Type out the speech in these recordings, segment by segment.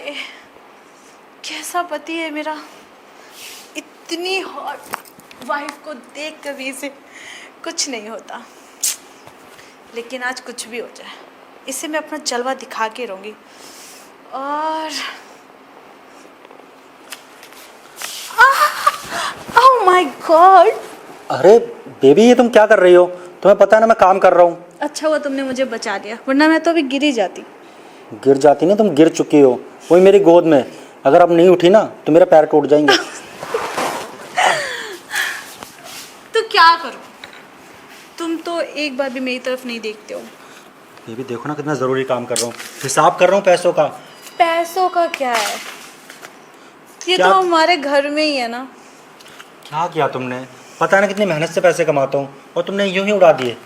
हाय, कैसा पति है मेरा। इतनी हॉट वाइफ को देख कर भी इसे कुछ नहीं होता। लेकिन आज कुछ भी हो जाए, इसे मैं अपना जलवा दिखा के रहूँगी। और ओह माय गॉड। अरे बेबी, ये तुम क्या कर रही हो? तुम्हें पता है ना मैं काम कर रहा हूँ। अच्छा हुआ तुमने मुझे बचा लिया, वरना मैं तो अभी गिर ही जाती। गिर जाती ना, तुम गिर चुकी हो, वही मेरी गोद में। अगर अब नहीं उठी ना तो मेरे पैर टूट जाएंगे। तो क्या करूं? तुम तो एक बार भी मेरी तरफ नहीं देखते हो। बेबी देखो ना, कितना ज़रूरी काम कर रहा हूँ, हिसाब कर रहा हूँ पैसों का। पैसों का क्या है, ये क्या? तो हमारे घर में ही है ना। क्या किया तुमने? पता है ना कितनी मेहनत से पैसे कमाता हूँ, और तुमने यूं ही उड़ा दिए।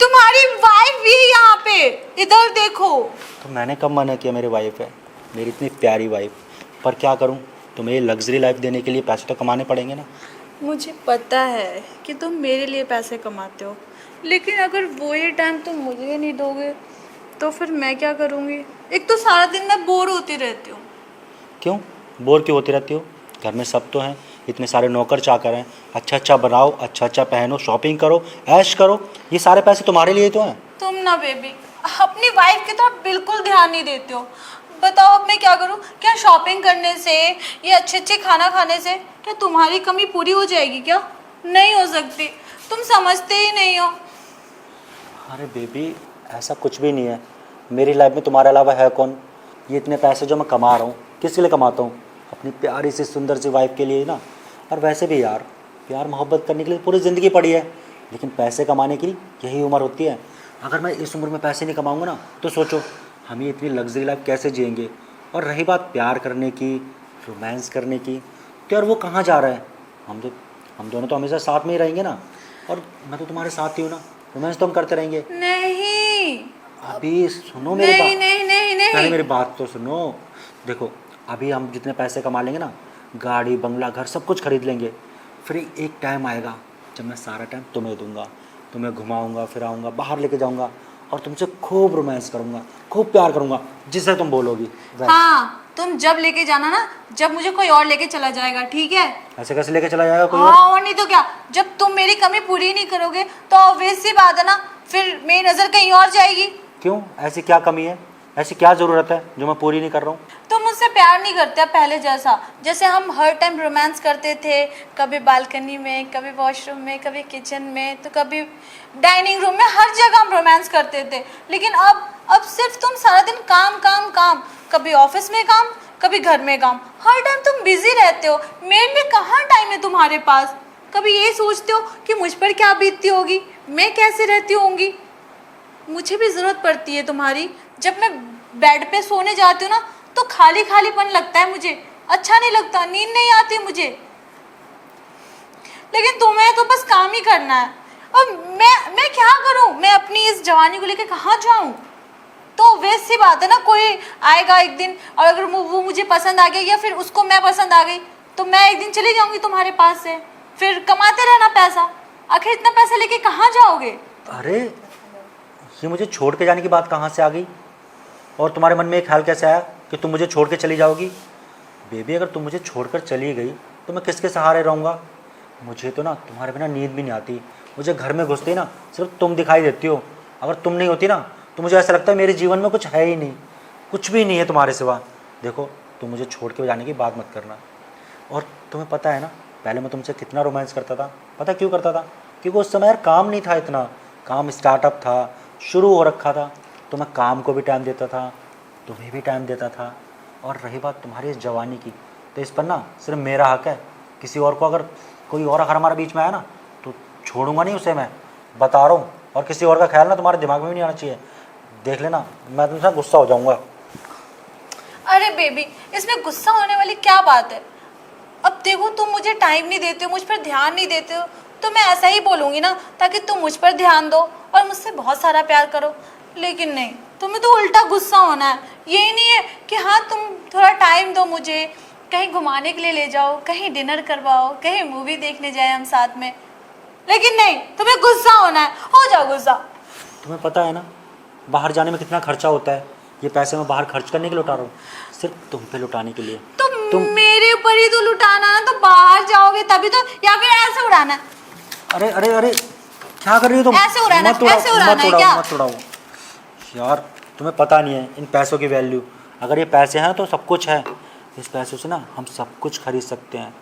तुम्हारी वाइफ भी है यहाँ पे, इधर देखो। तो मैंने कब मना किया? मेरी वाइफ है, मेरी इतनी प्यारी वाइफ। पर क्या करूँ, तुम्हें ये लग्जरी लाइफ देने के लिए पैसे तो कमाने पड़ेंगे ना। मुझे पता है कि तुम मेरे लिए पैसे कमाते हो, लेकिन अगर वो ये टाइम तुम मुझे नहीं दोगे तो फिर मैं क्या करूँगी? एक तो सारा दिन मैं बोर होती रहती हूँ। क्यों बोर क्यों होती रहती हो? घर में सब तो हैं, इतने सारे नौकर चाकर हैं। अच्छा अच्छा बनाओ, अच्छा अच्छा पहनो, शॉपिंग करो, ऐश करो। ये सारे पैसे तुम्हारे लिए तो हैं। तुम ना बेबी अपनी वाइफ की तरफ बिल्कुल ध्यान नहीं देते हो। बताओ अब मैं क्या करूँ? क्या शॉपिंग करने से या अच्छे अच्छे खाना खाने से क्या तुम्हारी कमी पूरी हो जाएगी? क्या नहीं हो सकती, तुम समझते ही नहीं हो। अरे बेबी, ऐसा कुछ भी नहीं है। मेरी लाइफ में तुम्हारे अलावा है कौन? ये इतने पैसे जो मैं कमा रहा हूँ, किसके लिए कमाता हूँ? अपनी प्यारी सी सुंदर सी वाइफ के लिए ना। और वैसे भी यार, प्यार मोहब्बत करने के लिए पूरी ज़िंदगी पड़ी है, लेकिन पैसे कमाने की यही उम्र होती है। अगर मैं इस उम्र में पैसे नहीं कमाऊँगा ना, तो सोचो हम ये इतनी लग्जरी लाइफ कैसे जिएंगे। और रही बात प्यार करने की, रोमांस करने की, तो यार वो कहाँ जा रहा है? हम दोनों तो हमेशा साथ में ही रहेंगे ना। और मैं तो तुम्हारे साथ ही हूँ ना, रोमांस तो हम करते रहेंगे। नहीं अभी सुनो मेरी नहीं बात। नहीं नहीं पहले नहीं। मेरी बात तो सुनो। देखो, अभी हम जितने पैसे कमा लेंगे ना, गाड़ी बंगला घर सब कुछ खरीद लेंगे। फिर एक टाइम आएगा जब मैं सारा टाइम तुम्हें दूंगा, तुम्हें घुमाऊंगा फिराऊंगा, बाहर लेके जाऊंगा, और तुमसे खूब रोमांस करूंगा, खूब प्यार करूंगा, जिससे तुम बोलोगी। हाँ, तुम जब लेके जाना ना, जब मुझे कोई और लेके चला जाएगा, ठीक है? ऐसे कैसे लेके चला जाएगा कोई हाँ, और? और नहीं तो क्या। जब तुम मेरी कमी पूरी ही नहीं करोगे तो ऑब्वियस सी बात है ना, फिर मेरी नजर कहीं और जाएगी। क्यों? ऐसी क्या कमी है, ऐसी क्या ज़रूरत है जो मैं पूरी नहीं कर रहा हूँ? तुम मुझसे प्यार नहीं करते अब पहले जैसा। जैसे हम हर टाइम रोमांस करते थे, कभी बालकनी में, कभी वॉशरूम में, कभी किचन में, तो कभी डाइनिंग रूम में, हर जगह हम रोमांस करते थे। लेकिन अब सिर्फ तुम सारा दिन काम काम काम, कभी ऑफिस में काम, कभी घर में काम, हर टाइम तुम बिजी रहते हो। मेरे लिए कहाँ टाइम है तुम्हारे पास? कभी ये सोचते हो कि मुझ पर क्या बीतती होगी, मैं कैसे रहती होंगी? मुझे भी ज़रूरत पड़ती है तुम्हारी। जब मैं बेड पे सोने जाती हूँ ना, तो खाली खालीपन लगता है मुझे, अच्छा नहीं लगता, नींद नहीं आती मुझे। लेकिन तुम्हें तो बस काम ही करना है। अब मैं क्या करूँ? मैं अपनी इस जवानी को लेकर कहाँ जाऊँ? तो वैसी बात है ना, कोई आएगा एक दिन, और अगर वो मुझे पसंद आ गया या फिर उसको मैं पसंद आ गई, तो मैं एक दिन चली जाऊंगी तुम्हारे पास से, फिर कमाते रहना पैसा। आखिर इतना पैसा लेके कहाँ जाओगे? अरे ये मुझे छोड़ के जाने की बात कहाँ से आ गई? और तुम्हारे मन में एक ख्याल कैसे आया कि तुम मुझे छोड़ के चली जाओगी? बेबी, अगर तुम मुझे छोड़कर चली गई तो मैं किसके सहारे रहूँगा? मुझे तो ना तुम्हारे बिना नींद भी नहीं आती। मुझे घर में घुसते ही ना सिर्फ तुम दिखाई देती हो। अगर तुम नहीं होती ना तो मुझे ऐसा लगता है मेरे जीवन में कुछ है ही नहीं, कुछ भी नहीं है तुम्हारे सिवा। देखो, तुम मुझे छोड़ के जाने की बात मत करना। और तुम्हें पता है ना, पहले मैं तुमसे कितना रोमांस करता था। पता क्यों करता था? क्योंकि उस समय यार काम नहीं था इतना, काम स्टार्टअप था, शुरू हो रखा था, तो मैं काम को भी टाइम देता था, तुम्हें भी टाइम देता था। और रही बात तुम्हारी इस जवानी की, तो इस पर ना सिर्फ मेरा हक है। किसी और को अगर कोई और अगर हमारे बीच में आया ना तो छोड़ूंगा नहीं उसे, मैं बता रहा हूँ। और किसी और का ख्याल ना तुम्हारे दिमाग में भी नहीं आना चाहिए। देख लेना, मैं तुमसे गुस्सा हो जाऊँगा। अरे बेबी, इसमें गुस्सा होने वाली क्या बात है? अब देखो, तुम मुझे टाइम नहीं देते हो, मुझ पर ध्यान नहीं देते हो, तो मैं ऐसा ही बोलूँगी ना, ताकि तुम मुझ पर ध्यान दो और मुझसे बहुत सारा प्यार करो। लेकिन नहीं, तुम्हें तो उल्टा गुस्सा होना है। यही नहीं है कि हाँ तुम थोड़ा टाइम दो मुझे, कहीं घुमाने के लिए ले जाओ, कहीं डिनर करवाओ, कहीं मूवी देखने जाए हम साथ में। लेकिन नहीं, तुम्हें गुस्सा होना है, हो जाओ गुस्सा। तुम्हें पता है ना बाहर जाने में कितना खर्चा होता है? ये पैसे मैं बाहर खर्च करने के लिए उठा रहा हूँ, सिर्फ तुम पे लुटाने के लिए। तो तुम मेरे ऊपर ही तो लुटाना है, तो बाहर जाओगे तभी तो, या फिर ऐसे उड़ाना है? अरे अरे अरे क्या कर रही हो तुम? ऐसे उड़ाना, मत उड़ाओ, ऐसे उड़ाना है मत उड़ाओ, क्या? मत उड़ाओ यार। तुम्हें पता नहीं है इन पैसों की वैल्यू। अगर ये पैसे हैं तो सब कुछ है। इस पैसों से ना हम सब कुछ खरीद सकते हैं,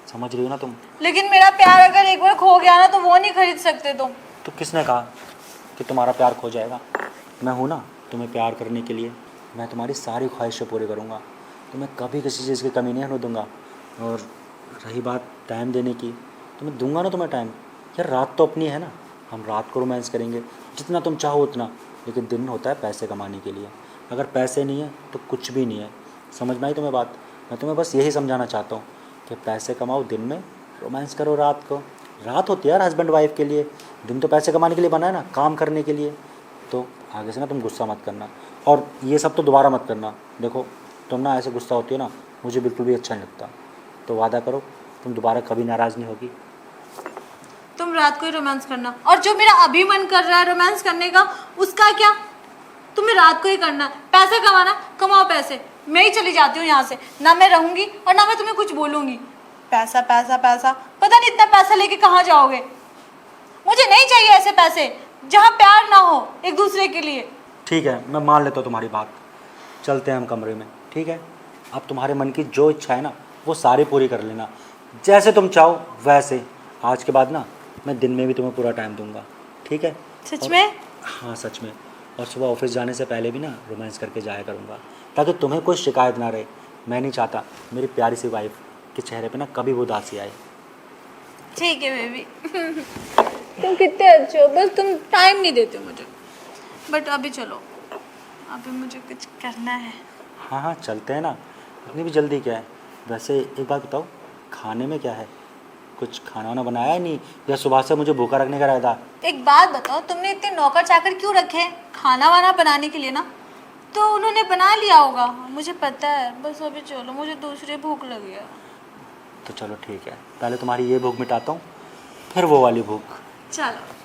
समझ रही हो ना तुम? लेकिन मेरा प्यार अगर एक बार खो गया ना तो वो नहीं खरीद सकते तुम। तो किसने कहा कि तुम्हारा प्यार खो जाएगा? मैं हूँ ना तुम्हें प्यार करने के लिए। मैं तुम्हारी सारी ख्वाहिशें पूरी करूँगा, तुम्हें कभी किसी चीज़ की कमी नहीं होने दूंगा। और रही बात टाइम देने की, तो मैं दूंगा ना तुम्हें टाइम। यार रात तो अपनी है ना, हम रात को रोमांस करेंगे जितना तुम चाहो उतना। लेकिन दिन होता है पैसे कमाने के लिए। अगर पैसे नहीं है तो कुछ भी नहीं है। समझ में आई तुम्हें बात? मैं तुम्हें बस यही समझाना चाहता हूँ कि पैसे कमाओ दिन में, रोमांस करो रात को। रात होती है यार हस्बैंड वाइफ के लिए, दिन तो पैसे कमाने के लिए बना है ना, काम करने के लिए। तो आगे से ना तुम गुस्सा मत करना, और ये सब तो दोबारा मत करना। देखो तुम ना ऐसे गुस्सा होती हो ना, मुझे बिल्कुल भी अच्छा नहीं लगता। तो वादा करो तुम दोबारा कभी नाराज़ नहीं होगी। तुम रात को ही रोमांस करना, और जो मेरा अभी मन कर रहा है रोमांस करने का, उसका क्या? तुम्हें रात को ही करना है। पैसे कमाना, कमाओ पैसे, मैं ही चली जाती हूँ यहाँ से। ना मैं रहूंगी और ना मैं तुम्हें कुछ बोलूंगी। पैसा पैसा पैसा, पता नहीं इतना पैसा लेके कहाँ जाओगे। मुझे नहीं चाहिए ऐसे पैसे जहाँ प्यार ना हो एक दूसरे के लिए। ठीक है, मैं मान लेता हूँ तुम्हारी बात। चलते हैं हम कमरे में, ठीक है? अब तुम्हारे मन की जो इच्छा है ना वो सारी पूरी कर लेना, जैसे तुम चाहो वैसे। आज के बाद ना मैं दिन में भी तुम्हें पूरा टाइम दूंगा, ठीक है? सच में? हाँ सच में। और सुबह ऑफिस जाने से पहले भी ना रोमांस करके जाया करूँगा, ताकि तुम्हें कोई शिकायत ना रहे। मैं नहीं चाहता मेरी प्यारी सी वाइफ के चेहरे पे ना कभी वो उदासी आए। ठीक है बेबी। तुम कितने अच्छे हो, बस तुम टाइम नहीं देते मुझे। बट अभी चलो, अभी मुझे कुछ करना है। हाँ हाँ चलते हैं ना, इतनी भी जल्दी क्या है? वैसे एक बात बताओ, खाने में क्या है? कुछ खाना वाना बनाया है नहीं, या सुबह से मुझे भूखा रखने का रहता? एक बात बताओ, तुमने इतने नौकर चाकर क्यों रखे हैं खाना वाना बनाने के लिए? ना तो उन्होंने बना लिया होगा, मुझे पता है। बस अभी चलो, मुझे दूसरी भूख लगी है। तो चलो ठीक है, पहले तुम्हारी ये भूख मिटाता हूँ, फिर वो वाली भूख। चलो।